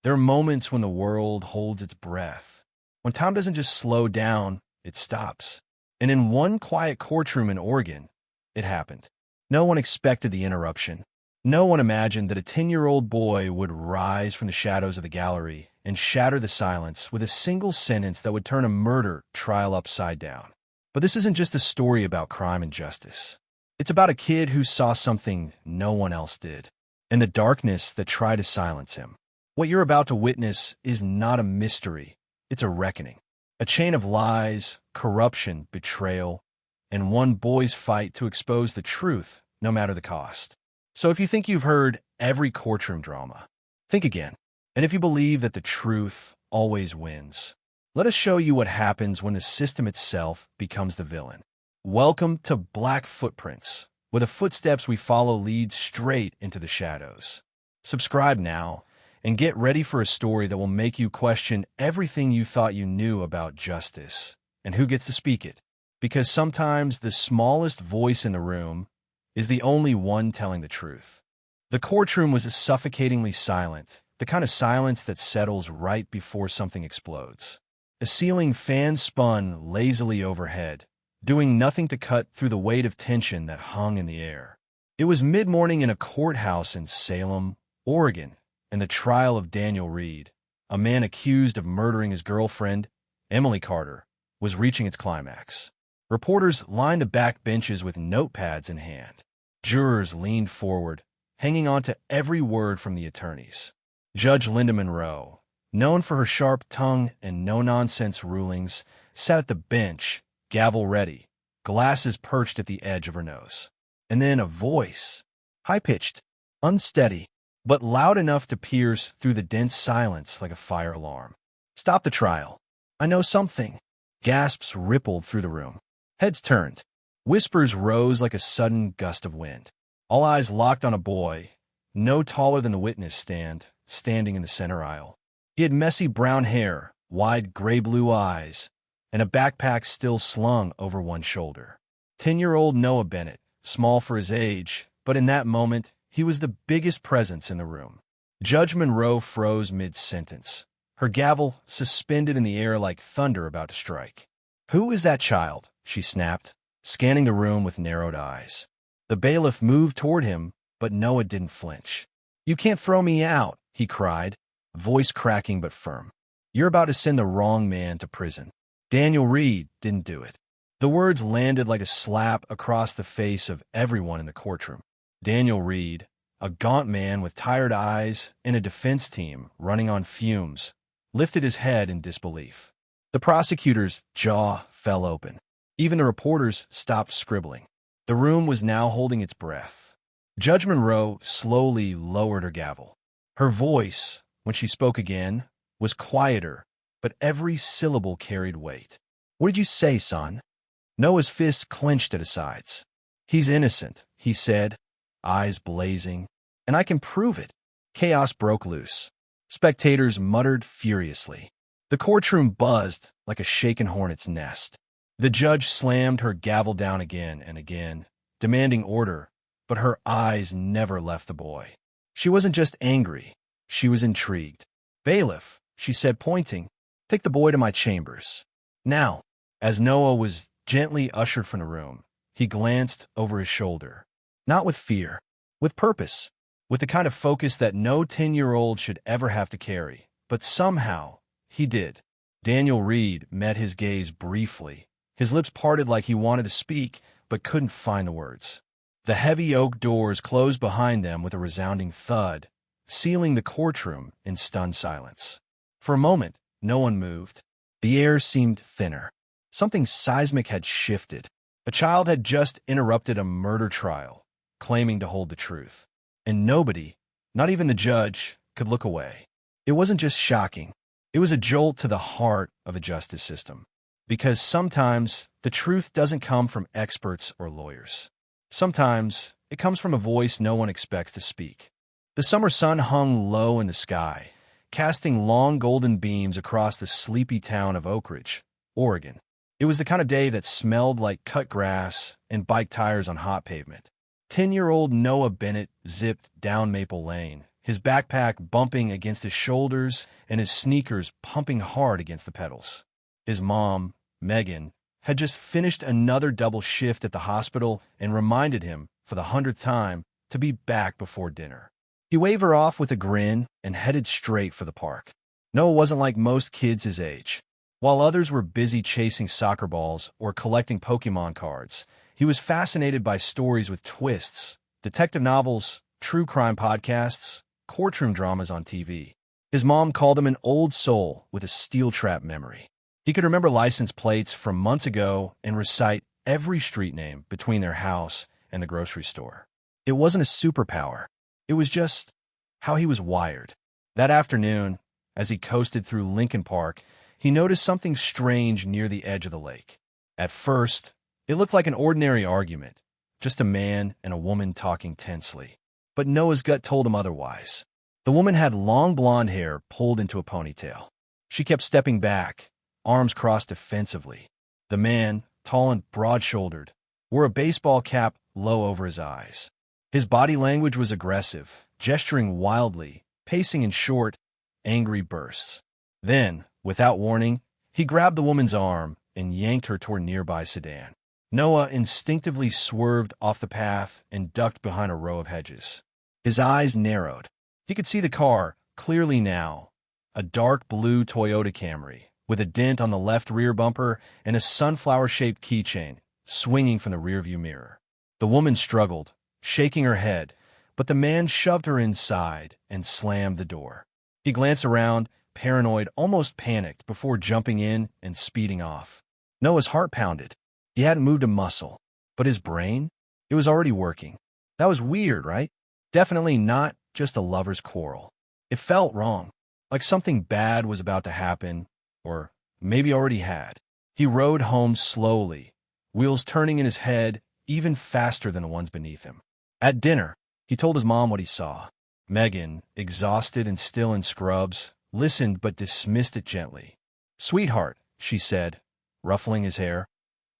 There are moments when the world holds its breath, when time doesn't just slow down, it stops. And in one quiet courtroom in Oregon, it happened. No one expected the interruption. No one imagined that a 10-year-old boy would rise from the shadows of the gallery and shatter the silence with a single sentence that would turn a murder trial upside down. But this isn't just a story about crime and justice. It's about a kid who saw something no one else did, and the darkness that tried to silence him. What you're about to witness is not a mystery, it's a reckoning. A chain of lies, corruption, betrayal, and one boy's fight to expose the truth, no matter the cost. So if you think you've heard every courtroom drama, think again. And if you believe that the truth always wins, let us show you what happens when the system itself becomes the villain. Welcome to Black Footprints, where the footsteps we follow lead straight into the shadows. Subscribe now and get ready for a story that will make you question everything you thought you knew about justice and who gets to speak it. Because sometimes the smallest voice in the room is the only one telling the truth. The courtroom was suffocatingly silent, the kind of silence that settles right before something explodes. A ceiling fan spun lazily overhead, doing nothing to cut through the weight of tension that hung in the air. It was mid-morning in a courthouse in Salem, Oregon, and the trial of Daniel Reed, a man accused of murdering his girlfriend, Emily Carter, was reaching its climax. Reporters lined the back benches with notepads in hand. Jurors leaned forward, hanging on to every word from the attorneys. Judge Linda Monroe, known for her sharp tongue and no-nonsense rulings, sat at the bench, gavel ready, glasses perched at the edge of her nose. And then a voice, high-pitched, unsteady, but loud enough to pierce through the dense silence like a fire alarm. "Stop the trial. I know something." Gasps rippled through the room. Heads turned. Whispers rose like a sudden gust of wind. All eyes locked on a boy, no taller than the witness stand, standing in the center aisle. He had messy brown hair, wide gray-blue eyes, and a backpack still slung over one shoulder. 10-year-old Noah Bennett, small for his age, but in that moment, he was the biggest presence in the room. Judge Monroe froze mid-sentence, her gavel suspended in the air like thunder about to strike. "Who is that child?" she snapped, scanning the room with narrowed eyes. The bailiff moved toward him, but Noah didn't flinch. "You can't throw me out," he cried, voice cracking but firm. "You're about to send the wrong man to prison. Daniel Reed didn't do it." The words landed like a slap across the face of everyone in the courtroom. Daniel Reed, a gaunt man with tired eyes and a defense team running on fumes, lifted his head in disbelief. The prosecutor's jaw fell open. Even the reporters stopped scribbling. The room was now holding its breath. Judge Monroe slowly lowered her gavel. Her voice, when she spoke again, was quieter, but every syllable carried weight. "What did you say, son?" Noah's fists clenched at his sides. "He's innocent," he said, eyes blazing. "And I can prove it." Chaos broke loose. Spectators muttered furiously. The courtroom buzzed like a shaken hornet's nest. The judge slammed her gavel down again and again, demanding order, but her eyes never left the boy. She wasn't just angry, she was intrigued. "Bailiff," she said, pointing, "take the boy to my chambers." Now, as Noah was gently ushered from the room, he glanced over his shoulder. Not with fear, with purpose, with the kind of focus that no 10-year-old should ever have to carry. But somehow, he did. Daniel Reed met his gaze briefly. His lips parted like he wanted to speak, but couldn't find the words. The heavy oak doors closed behind them with a resounding thud, sealing the courtroom in stunned silence. For a moment, no one moved. The air seemed thinner. Something seismic had shifted. A child had just interrupted a murder trial, claiming to hold the truth. And nobody, not even the judge, could look away. It wasn't just shocking. It was a jolt to the heart of a justice system. Because sometimes the truth doesn't come from experts or lawyers. Sometimes it comes from a voice no one expects to speak. The summer sun hung low in the sky, casting long golden beams across the sleepy town of Oak Ridge, Oregon. It was the kind of day that smelled like cut grass and bike tires on hot pavement. 10-year-old Noah Bennett zipped down Maple Lane, his backpack bumping against his shoulders and his sneakers pumping hard against the pedals. His mom, Megan, had just finished another double shift at the hospital and reminded him, for the 100th time, to be back before dinner. He waved her off with a grin and headed straight for the park. Noah wasn't like most kids his age. While others were busy chasing soccer balls or collecting Pokemon cards, he was fascinated by stories with twists, detective novels, true crime podcasts, courtroom dramas on TV. His mom called him an old soul with a steel trap memory. He could remember license plates from months ago and recite every street name between their house and the grocery store. It wasn't a superpower. It was just how he was wired. That afternoon, as he coasted through Lincoln Park, he noticed something strange near the edge of the lake. At first, it looked like an ordinary argument, just a man and a woman talking tensely. But Noah's gut told him otherwise. The woman had long blonde hair pulled into a ponytail. She kept stepping back, arms crossed defensively. The man, tall and broad-shouldered, wore a baseball cap low over his eyes. His body language was aggressive, gesturing wildly, pacing in short, angry bursts. Then, without warning, he grabbed the woman's arm and yanked her toward a nearby sedan. Noah instinctively swerved off the path and ducked behind a row of hedges. His eyes narrowed. He could see the car clearly now, a dark blue Toyota Camry with a dent on the left rear bumper and a sunflower-shaped keychain swinging from the rearview mirror. The woman struggled, shaking her head, but the man shoved her inside and slammed the door. He glanced around, paranoid, almost panicked, before jumping in and speeding off. Noah's heart pounded. He hadn't moved a muscle, but his brain? It was already working. That was weird, right? Definitely not just a lover's quarrel. It felt wrong, like something bad was about to happen, or maybe already had. He rode home slowly, wheels turning in his head even faster than the ones beneath him. At dinner, he told his mom what he saw. Megan, exhausted and still in scrubs, listened but dismissed it gently. "Sweetheart," she said, ruffling his hair.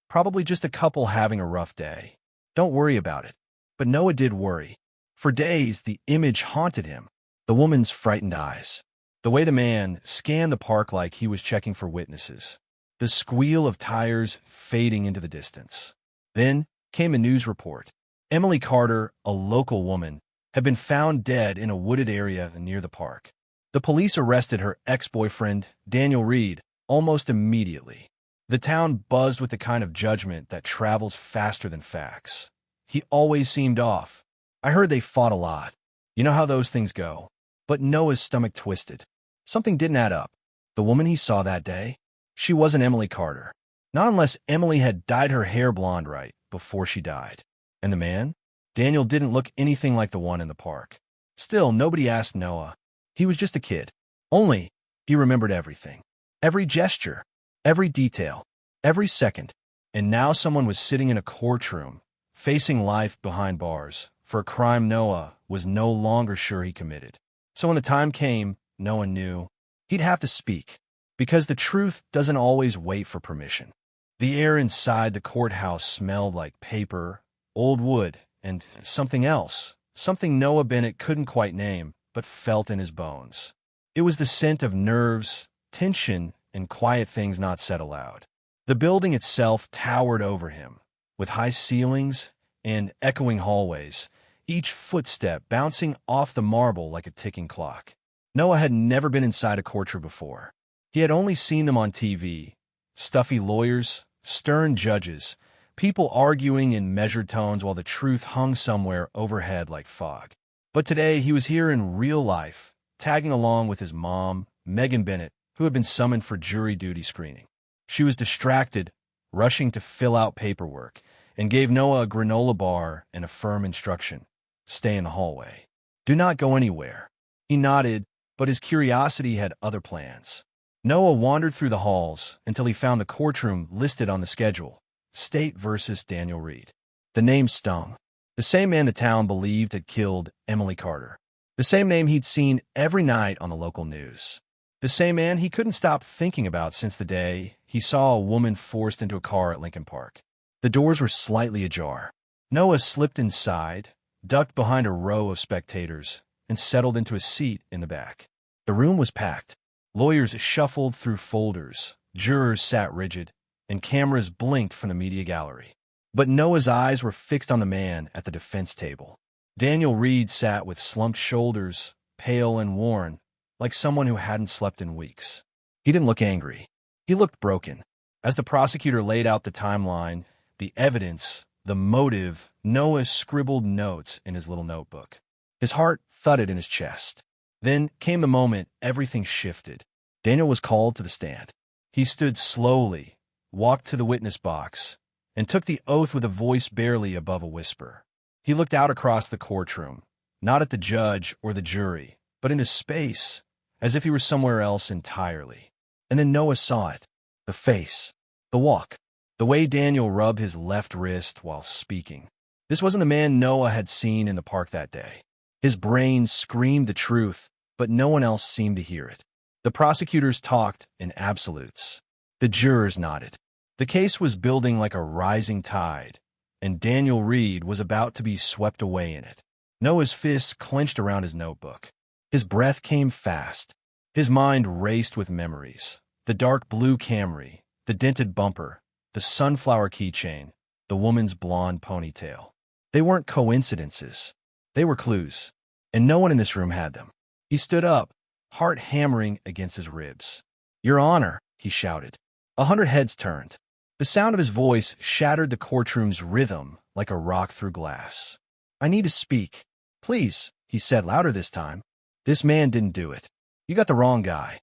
"Probably just a couple having a rough day. Don't worry about it." But Noah did worry. For days, the image haunted him. The woman's frightened eyes. The way the man scanned the park like he was checking for witnesses. The squeal of tires fading into the distance. Then came a news report. Emily Carter, a local woman, had been found dead in a wooded area near the park. The police arrested her ex-boyfriend, Daniel Reed, almost immediately. The town buzzed with the kind of judgment that travels faster than facts. He always seemed off. I heard they fought a lot. You know how those things go. But Noah's stomach twisted. Something didn't add up. The woman he saw that day? She wasn't Emily Carter. Not unless Emily had dyed her hair blonde right before she died. And the man? Daniel didn't look anything like the one in the park. Still, nobody asked Noah. He was just a kid. Only, he remembered everything. Every gesture. Every detail. Every second. And now someone was sitting in a courtroom, facing life behind bars, for a crime Noah was no longer sure he committed. So when the time came, Noah knew he'd have to speak, because the truth doesn't always wait for permission. The air inside the courthouse smelled like paper, old wood, and something else, something Noah Bennett couldn't quite name, but felt in his bones. It was the scent of nerves, tension, and quiet things not said aloud. The building itself towered over him, with high ceilings and echoing hallways, each footstep bouncing off the marble like a ticking clock. Noah had never been inside a courtroom before. He had only seen them on TV. Stuffy lawyers, stern judges, people arguing in measured tones while the truth hung somewhere overhead like fog. But today he was here in real life, tagging along with his mom, Megan Bennett, who had been summoned for jury duty screening. She was distracted, rushing to fill out paperwork, and gave Noah a granola bar and a firm instruction. Stay in the hallway. Do not go anywhere. He nodded, but his curiosity had other plans. Noah wandered through the halls until he found the courtroom listed on the schedule. State versus Daniel Reed. The name stung. The same man the town believed had killed Emily Carter. The same name he'd seen every night on the local news. The same man he couldn't stop thinking about since the day he saw a woman forced into a car at Lincoln Park. The doors were slightly ajar. Noah slipped inside, ducked behind a row of spectators, and settled into a seat in the back. The room was packed. Lawyers shuffled through folders, jurors sat rigid, and cameras blinked from the media gallery. But Noah's eyes were fixed on the man at the defense table. Daniel Reed sat with slumped shoulders, pale and worn, like someone who hadn't slept in weeks. He didn't look angry. He looked broken. As the prosecutor laid out the timeline, the evidence, the motive, Noah scribbled notes in his little notebook. His heart thudded in his chest. Then came the moment everything shifted. Daniel was called to the stand. He stood slowly, walked to the witness box, and took the oath with a voice barely above a whisper. He looked out across the courtroom, not at the judge or the jury, but into space, as if he were somewhere else entirely. And then Noah saw it. The face, the walk, the way Daniel rubbed his left wrist while speaking. This wasn't the man Noah had seen in the park that day. His brain screamed the truth, but no one else seemed to hear it. The prosecutors talked in absolutes. The jurors nodded. The case was building like a rising tide, and Daniel Reed was about to be swept away in it. Noah's fists clenched around his notebook. His breath came fast. His mind raced with memories. The dark blue Camry, the dented bumper, the sunflower keychain, the woman's blonde ponytail. They weren't coincidences. They were clues, and no one in this room had them. He stood up, heart hammering against his ribs. "Your Honor," he shouted. 100 heads turned. The sound of his voice shattered the courtroom's rhythm like a rock through glass. "I need to speak. Please," he said louder this time. "This man didn't do it. You got the wrong guy."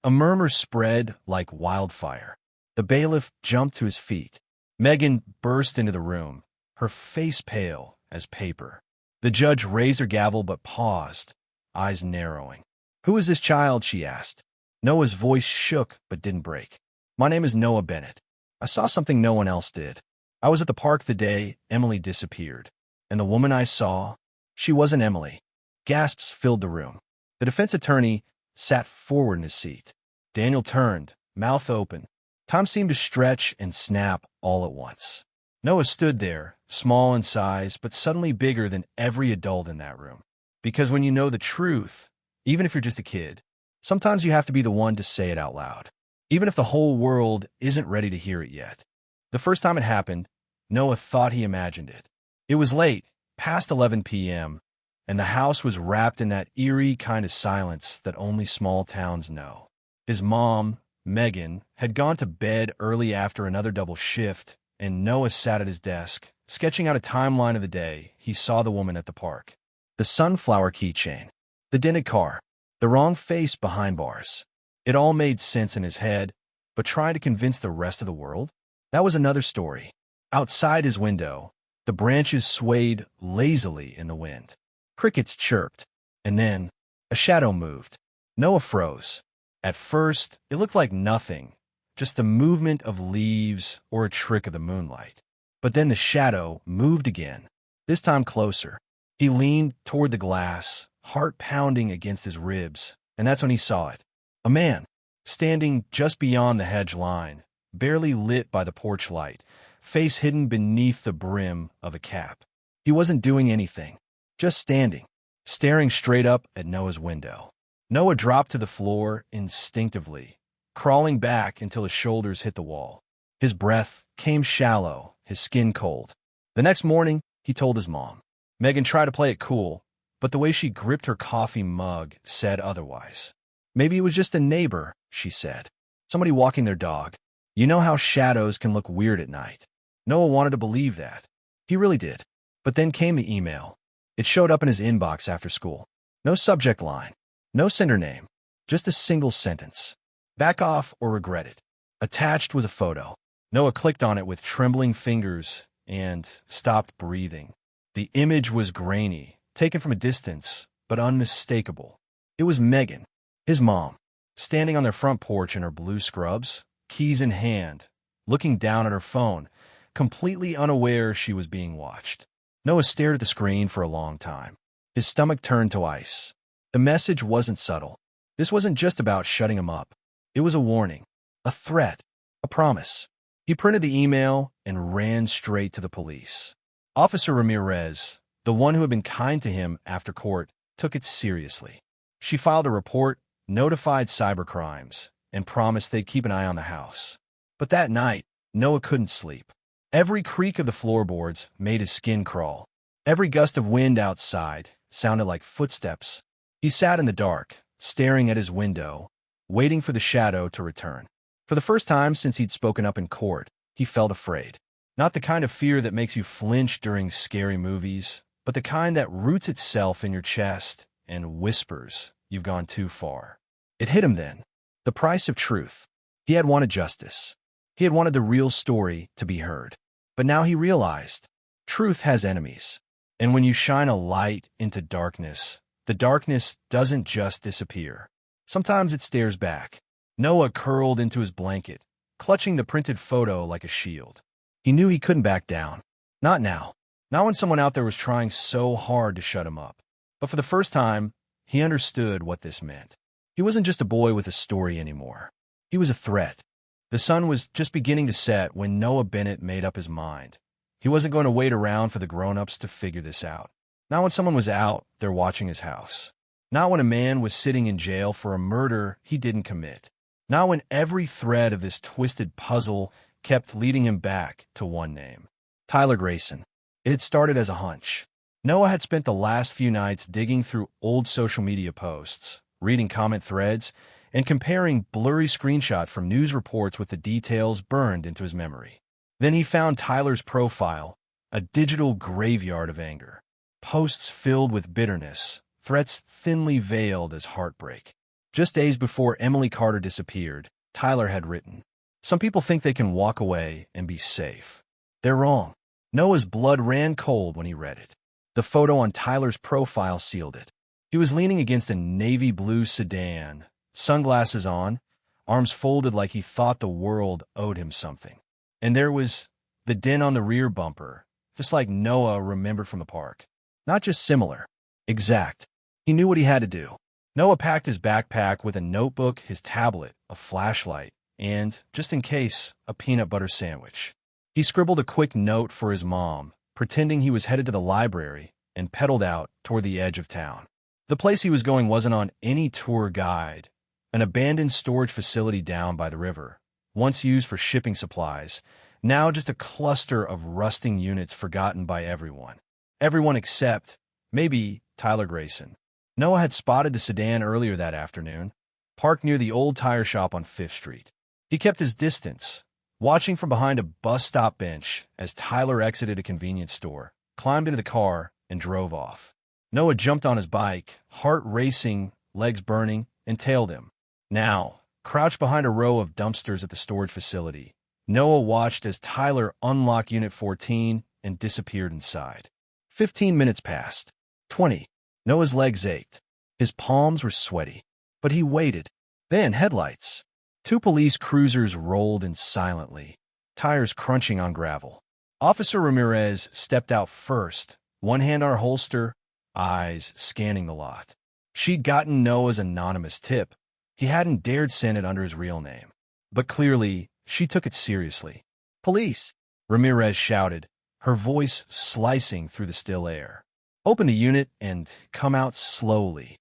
A murmur spread like wildfire. The bailiff jumped to his feet. Megan burst into the room, her face pale as paper. The judge raised her gavel but paused, eyes narrowing. "Who is this child?" she asked. Noah's voice shook but didn't break. "My name is Noah Bennett. I saw something no one else did. I was at the park the day Emily disappeared. And the woman I saw, she wasn't Emily." Gasps filled the room. The defense attorney sat forward in his seat. Daniel turned, mouth open. Time seemed to stretch and snap all at once. Noah stood there, small in size, but suddenly bigger than every adult in that room. Because when you know the truth, even if you're just a kid, sometimes you have to be the one to say it out loud, even if the whole world isn't ready to hear it yet. The first time it happened, Noah thought he imagined it. It was late, past 11 p.m., and the house was wrapped in that eerie kind of silence that only small towns know. His mom, Megan, had gone to bed early after another double shift, and Noah sat at his desk, sketching out a timeline of the day he saw the woman at the park. The sunflower keychain, the dented car, the wrong face behind bars. It all made sense in his head, but trying to convince the rest of the world? That was another story. Outside his window, the branches swayed lazily in the wind. Crickets chirped, and then a shadow moved. Noah froze. At first, it looked like nothing, just the movement of leaves or a trick of the moonlight. But then the shadow moved again, this time closer. He leaned toward the glass, heart pounding against his ribs, and that's when he saw it. A man, standing just beyond the hedge line, barely lit by the porch light, face hidden beneath the brim of a cap. He wasn't doing anything, just standing, staring straight up at Noah's window. Noah dropped to the floor instinctively, crawling back until his shoulders hit the wall. His breath came shallow, his skin cold. The next morning, he told his mom. Megan tried to play it cool, but the way she gripped her coffee mug said otherwise. "Maybe it was just a neighbor," she said. "Somebody walking their dog. You know how shadows can look weird at night." Noah wanted to believe that. He really did. But then came the email. It showed up in his inbox after school. No subject line, no sender name, just a single sentence. "Back off or regret it." Attached was a photo. Noah clicked on it with trembling fingers and stopped breathing. The image was grainy, taken from a distance, but unmistakable. It was Megan, his mom, standing on their front porch in her blue scrubs, keys in hand, looking down at her phone, completely unaware she was being watched. Noah stared at the screen for a long time. His stomach turned to ice. The message wasn't subtle. This wasn't just about shutting him up. It was a warning, a threat, a promise. He printed the email and ran straight to the police. Officer Ramirez, the one who had been kind to him after court, took it seriously. She filed a report, notified cybercrimes, and promised they'd keep an eye on the house. But that night, Noah couldn't sleep. Every creak of the floorboards made his skin crawl. Every gust of wind outside sounded like footsteps. He sat in the dark, staring at his window, waiting for the shadow to return. For the first time since he'd spoken up in court, he felt afraid. Not the kind of fear that makes you flinch during scary movies, but the kind that roots itself in your chest and whispers you've gone too far. It hit him then. The price of truth. He had wanted justice. He had wanted the real story to be heard. But now he realized, truth has enemies. And when you shine a light into darkness, the darkness doesn't just disappear. Sometimes it stares back. Noah curled into his blanket, clutching the printed photo like a shield. He knew he couldn't back down. Not now. Not when someone out there was trying so hard to shut him up. But for the first time, he understood what this meant. He wasn't just a boy with a story anymore. He was a threat. The sun was just beginning to set when Noah Bennett made up his mind. He wasn't going to wait around for the grown-ups to figure this out. Not when someone was out there watching his house. Not when a man was sitting in jail for a murder he didn't commit. Not when every thread of this twisted puzzle kept leading him back to one name. Tyler Grayson. It had started as a hunch. Noah had spent the last few nights digging through old social media posts, reading comment threads, and comparing blurry screenshots from news reports with the details burned into his memory. Then he found Tyler's profile, a digital graveyard of anger. Posts filled with bitterness, threats thinly veiled as heartbreak. Just days before Emily Carter disappeared, Tyler had written, "Some people think they can walk away and be safe. They're wrong." Noah's blood ran cold when he read it. The photo on Tyler's profile sealed it. He was leaning against a navy blue sedan, sunglasses on, arms folded like he thought the world owed him something. And there was the dent on the rear bumper, just like Noah remembered from the park. Not just similar, exact. He knew what he had to do. Noah packed his backpack with a notebook, his tablet, a flashlight, and, just in case, a peanut butter sandwich. He scribbled a quick note for his mom, pretending he was headed to the library, and pedaled out toward the edge of town. The place he was going wasn't on any tour guide. An abandoned storage facility down by the river, once used for shipping supplies, now just a cluster of rusting units forgotten by everyone. Everyone except, maybe, Tyler Grayson. Noah had spotted the sedan earlier that afternoon, parked near the old tire shop on 5th Street. He kept his distance, watching from behind a bus stop bench as Tyler exited a convenience store, climbed into the car, and drove off. Noah jumped on his bike, heart racing, legs burning, and tailed him. Now, crouched behind a row of dumpsters at the storage facility, Noah watched as Tyler unlocked Unit 14 and disappeared inside. 15 minutes passed. 20. Noah's legs ached. His palms were sweaty. But he waited. Then headlights. 2 police cruisers rolled in silently, tires crunching on gravel. Officer Ramirez stepped out first, one hand on her holster, eyes scanning the lot. She'd gotten Noah's anonymous tip. He hadn't dared send it under his real name. But clearly, she took it seriously. "Police!" Ramirez shouted, her voice slicing through the still air. "Open the unit and come out slowly."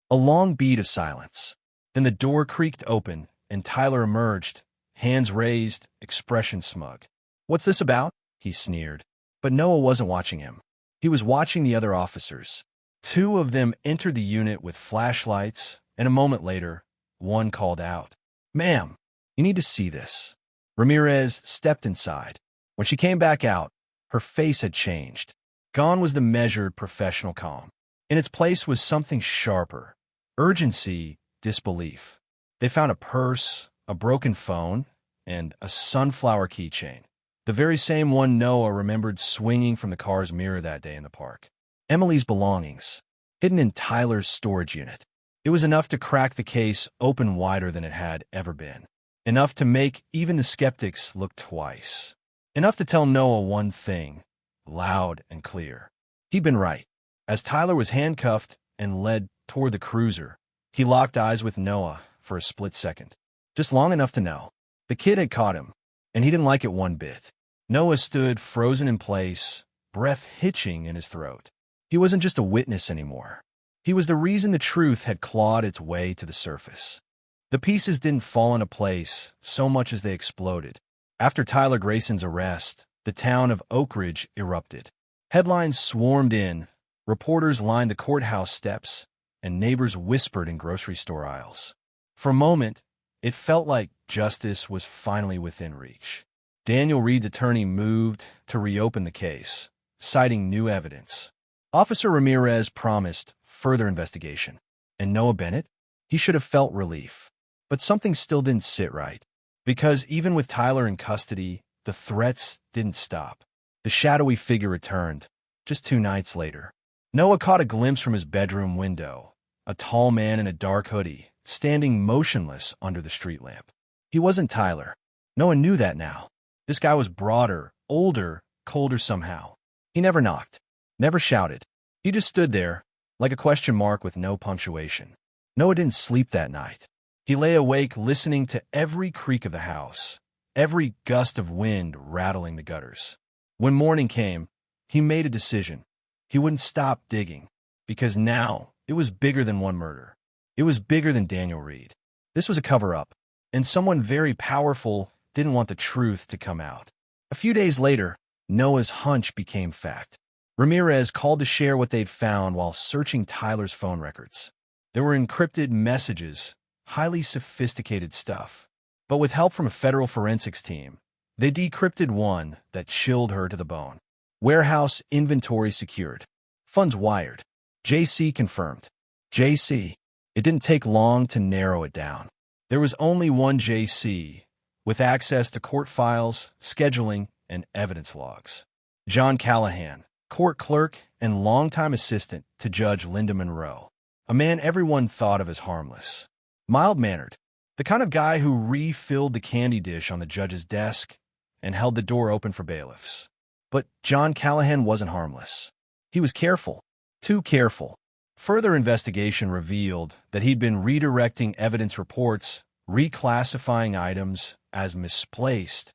A long beat of silence. Then the door creaked open, and Tyler emerged, hands raised, expression smug. "What's this about?" he sneered. But Noah wasn't watching him. He was watching the other officers. 2 of them entered the unit with flashlights, and a moment later, one called out, "Ma'am, you need to see this." Ramirez stepped inside. When she came back out, her face had changed. Gone was the measured professional calm. In its place was something sharper. Urgency, disbelief. They found a purse, a broken phone, and a sunflower keychain. The very same one Noah remembered swinging from the car's mirror that day in the park. Emily's belongings, hidden in Tyler's storage unit. It was enough to crack the case open wider than it had ever been. Enough to make even the skeptics look twice. Enough to tell Noah one thing, loud and clear. He'd been right. As Tyler was handcuffed and led toward the cruiser, he locked eyes with Noah for a split second. Just long enough to know. The kid had caught him, and he didn't like it one bit. Noah stood frozen in place, breath hitching in his throat. He wasn't just a witness anymore. He was the reason the truth had clawed its way to the surface. The pieces didn't fall into place so much as they exploded. After Tyler Grayson's arrest, the town of Oak Ridge erupted. Headlines swarmed in, reporters lined the courthouse steps, and neighbors whispered in grocery store aisles. For a moment, it felt like justice was finally within reach. Daniel Reed's attorney moved to reopen the case, citing new evidence. Officer Ramirez promised further investigation. And Noah Bennett? He should have felt relief. But something still didn't sit right. Because even with Tyler in custody, the threats didn't stop. The shadowy figure returned, just 2 nights later. Noah caught a glimpse from his bedroom window, a tall man in a dark hoodie, standing motionless under the street lamp. He wasn't Tyler. Noah knew that now. This guy was broader, older, colder somehow. He never knocked, never shouted. He just stood there, like a question mark with no punctuation. Noah didn't sleep that night. He lay awake listening to every creak of the house, every gust of wind rattling the gutters. When morning came, he made a decision. He wouldn't stop digging, because now it was bigger than one murder. It was bigger than Daniel Reed. This was a cover-up, and someone very powerful didn't want the truth to come out. A few days later, Noah's hunch became fact. Ramirez called to share what they'd found while searching Tyler's phone records. There were encrypted messages, highly sophisticated stuff. But with help from a federal forensics team, they decrypted one that chilled her to the bone. Warehouse inventory secured. Funds wired. JC confirmed. JC. It didn't take long to narrow it down. There was only one JC, with access to court files, scheduling, and evidence logs. John Callahan, court clerk and longtime assistant to Judge Linda Monroe. A man everyone thought of as harmless. Mild-mannered. The kind of guy who refilled the candy dish on the judge's desk and held the door open for bailiffs. But John Callahan wasn't harmless. He was careful. Too careful. Further investigation revealed that he'd been redirecting evidence reports, reclassifying items as misplaced,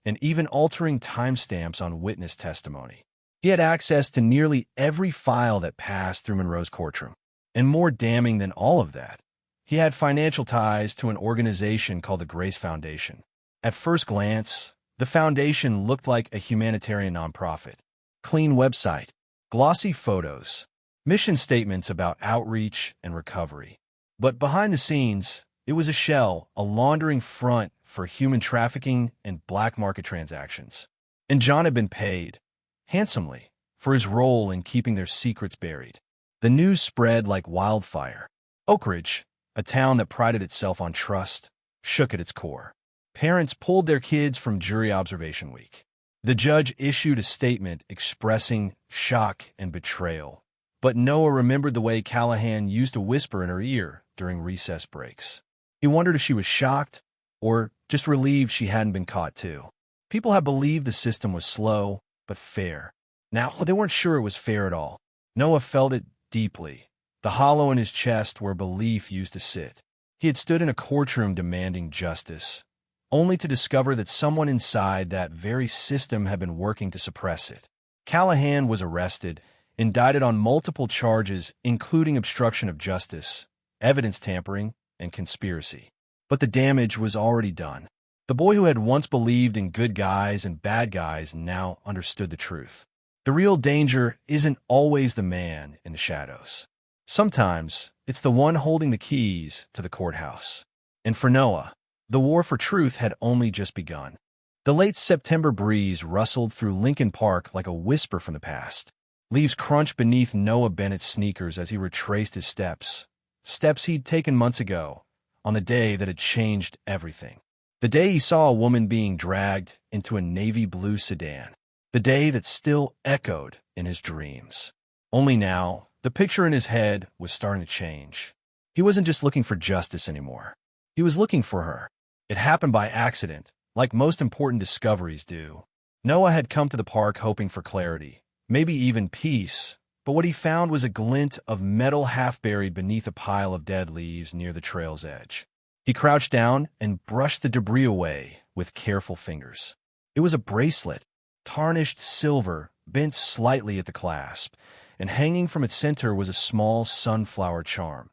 and even altering timestamps on witness testimony. He had access to nearly every file that passed through Monroe's courtroom. And more damning than all of that, he had financial ties to an organization called the Grace Foundation. At first glance, the foundation looked like a humanitarian nonprofit. Clean website, glossy photos, mission statements about outreach and recovery. But behind the scenes, it was a shell, a laundering front for human trafficking and black market transactions. And John had been paid, handsomely, for his role in keeping their secrets buried. The news spread like wildfire. Oak Ridge, a town that prided itself on trust, shook at its core. Parents pulled their kids from jury observation week. The judge issued a statement expressing shock and betrayal. But Noah remembered the way Callahan used to whisper in her ear during recess breaks. He wondered if she was shocked or just relieved she hadn't been caught too. People had believed the system was slow but fair. Now, they weren't sure it was fair at all. Noah felt it deeply, the hollow in his chest where belief used to sit. He had stood in a courtroom demanding justice, only to discover that someone inside that very system had been working to suppress it. Callahan was arrested, indicted on multiple charges, including obstruction of justice, evidence tampering, and conspiracy. But the damage was already done. The boy who had once believed in good guys and bad guys now understood the truth. The real danger isn't always the man in the shadows. Sometimes it's the one holding the keys to the courthouse. And for Noah, the war for truth had only just begun. The late September breeze rustled through Lincoln Park like a whisper from the past. Leaves crunched beneath Noah Bennett's sneakers as he retraced his steps. Steps he'd taken months ago, on the day that had changed everything. The day he saw a woman being dragged into a navy blue sedan. The day that still echoed in his dreams. Only now, the picture in his head was starting to change. He wasn't just looking for justice anymore. He was looking for her. It happened by accident, like most important discoveries do. Noah had come to the park hoping for clarity, maybe even peace, but what he found was a glint of metal half buried beneath a pile of dead leaves near the trail's edge. He crouched down and brushed the debris away with careful fingers. It was a bracelet. Tarnished silver, bent slightly at the clasp, and hanging from its center was a small sunflower charm.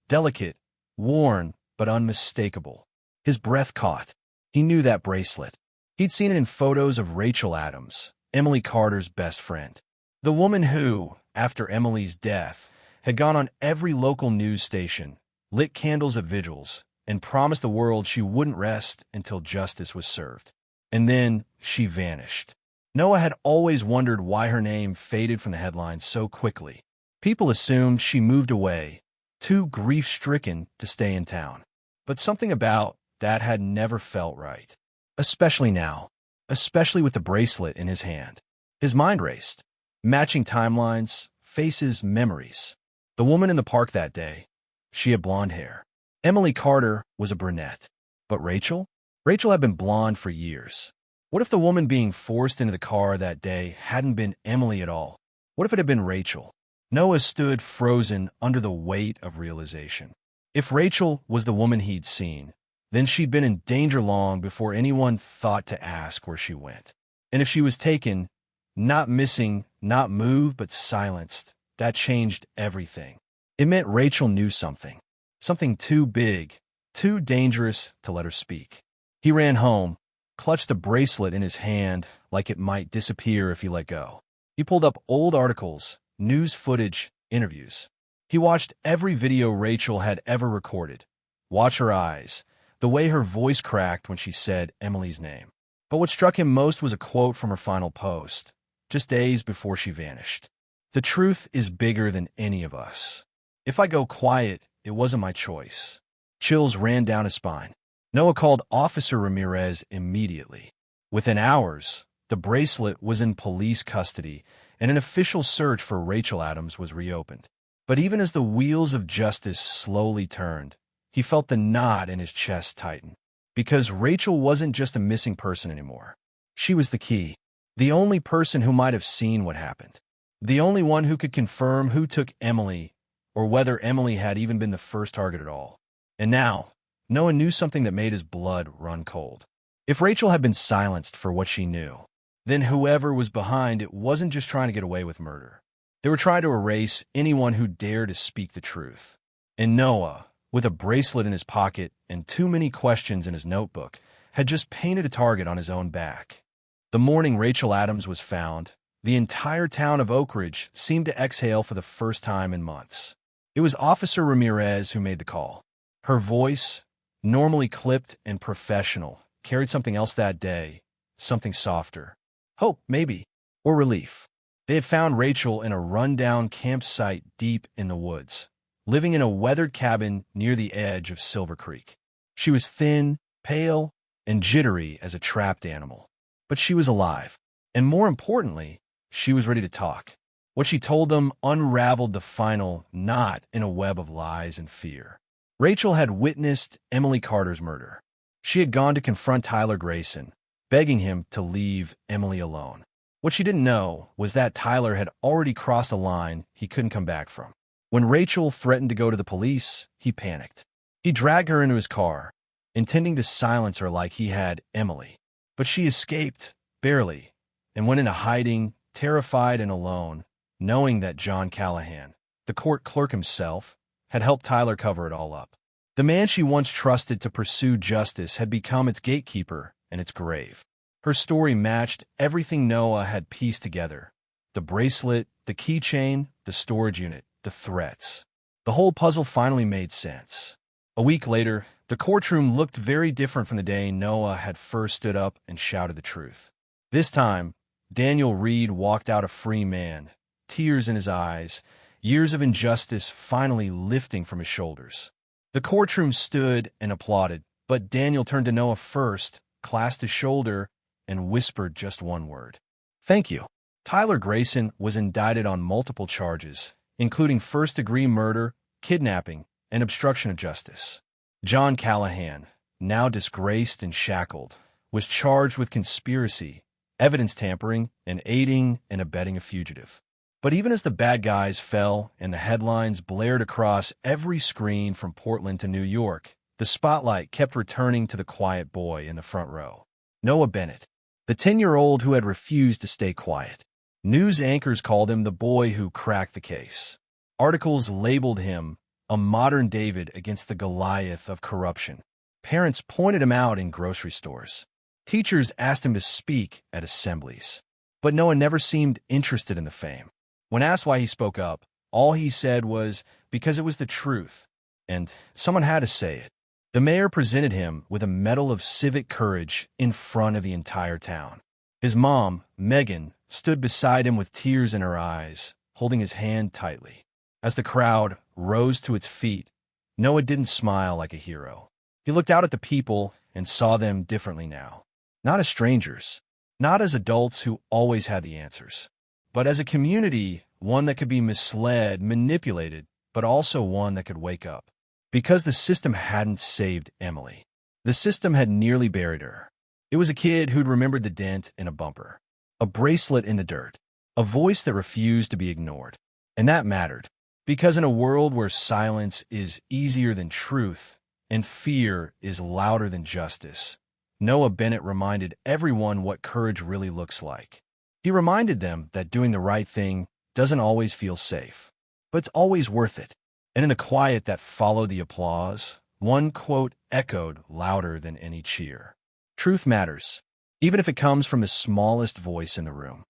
Delicate, worn, but unmistakable. His breath caught. He knew that bracelet. He'd seen it in photos of Rachel Adams, Emily Carter's best friend. The woman who, after Emily's death, had gone on every local news station, lit candles at vigils, and promised the world she wouldn't rest until justice was served. And then she vanished. Noah had always wondered why her name faded from the headlines so quickly. People assumed she moved away, too grief-stricken to stay in town. But something about that had never felt right. Especially now. Especially with the bracelet in his hand. His mind raced. Matching timelines, faces, memories. The woman in the park that day. She had blonde hair. Emily Carter was a brunette. But Rachel? Rachel had been blonde for years. What if the woman being forced into the car that day hadn't been Emily at all? What if it had been Rachel? Noah stood frozen under the weight of realization. If Rachel was the woman he'd seen, then she'd been in danger long before anyone thought to ask where she went. And if she was taken, not missing, not moved, but silenced, that changed everything. It meant Rachel knew something. Something too big, too dangerous to let her speak. He ran home, clutched the bracelet in his hand like it might disappear if he let go. He pulled up old articles, news footage, interviews. He watched every video Rachel had ever recorded. Watch her eyes, the way her voice cracked when she said Emily's name. But what struck him most was a quote from her final post, just days before she vanished. "The truth is bigger than any of us. If I go quiet, it wasn't my choice." Chills ran down his spine. Noah called Officer Ramirez immediately. Within hours, the bracelet was in police custody, and an official search for Rachel Adams was reopened. But even as the wheels of justice slowly turned, he felt the knot in his chest tighten. Because Rachel wasn't just a missing person anymore. She was the key. The only person who might have seen what happened. The only one who could confirm who took Emily, or whether Emily had even been the first target at all. And now, Noah knew something that made his blood run cold. If Rachel had been silenced for what she knew, then whoever was behind it wasn't just trying to get away with murder. They were trying to erase anyone who dared to speak the truth. And Noah, with a bracelet in his pocket and too many questions in his notebook, had just painted a target on his own back. The morning Rachel Adams was found, the entire town of Oak Ridge seemed to exhale for the first time in months. It was Officer Ramirez who made the call. Her voice, normally clipped and professional, carried something else that day, something softer. Hope, maybe, or relief. They had found Rachel in a rundown campsite deep in the woods, living in a weathered cabin near the edge of Silver Creek. She was thin, pale, and jittery as a trapped animal. But she was alive. And more importantly, she was ready to talk. What she told them unraveled the final knot in a web of lies and fear. Rachel had witnessed Emily Carter's murder. She had gone to confront Tyler Grayson, begging him to leave Emily alone. What she didn't know was that Tyler had already crossed a line he couldn't come back from. When Rachel threatened to go to the police, he panicked. He dragged her into his car, intending to silence her like he had Emily. But she escaped, barely, and went into hiding, terrified and alone, knowing that John Callahan, the court clerk himself, had helped Tyler cover it all up. The man she once trusted to pursue justice had become its gatekeeper and its grave. Her story matched everything Noah had pieced together. The bracelet, the keychain, the storage unit, the threats. The whole puzzle finally made sense. A week later, the courtroom looked very different from the day Noah had first stood up and shouted the truth. This time, Daniel Reed walked out a free man, tears in his eyes, years of injustice finally lifting from his shoulders. The courtroom stood and applauded, but Daniel turned to Noah first, clasped his shoulder, and whispered just one word. "Thank you." Tyler Grayson was indicted on multiple charges, including first-degree murder, kidnapping, and obstruction of justice. John Callahan, now disgraced and shackled, was charged with conspiracy, evidence tampering, and aiding and abetting a fugitive. But even as the bad guys fell and the headlines blared across every screen from Portland to New York, the spotlight kept returning to the quiet boy in the front row. Noah Bennett, the 10-year-old who had refused to stay quiet. News anchors called him the boy who cracked the case. Articles labeled him a modern David against the Goliath of corruption. Parents pointed him out in grocery stores. Teachers asked him to speak at assemblies. But Noah never seemed interested in the fame. When asked why he spoke up, all he said was because it was the truth, and someone had to say it. The mayor presented him with a medal of civic courage in front of the entire town. His mom, Megan, stood beside him with tears in her eyes, holding his hand tightly. As the crowd rose to its feet, Noah didn't smile like a hero. He looked out at the people and saw them differently now. Not as strangers, not as adults who always had the answers, but as a community, one that could be misled, manipulated, but also one that could wake up. Because the system hadn't saved Emily. The system had nearly buried her. It was a kid who'd remembered the dent in a bumper, a bracelet in the dirt, a voice that refused to be ignored. And that mattered, because in a world where silence is easier than truth and fear is louder than justice, Noah Bennett reminded everyone what courage really looks like. He reminded them that doing the right thing doesn't always feel safe, but it's always worth it. And in the quiet that followed the applause, one quote echoed louder than any cheer. Truth matters, even if it comes from the smallest voice in the room.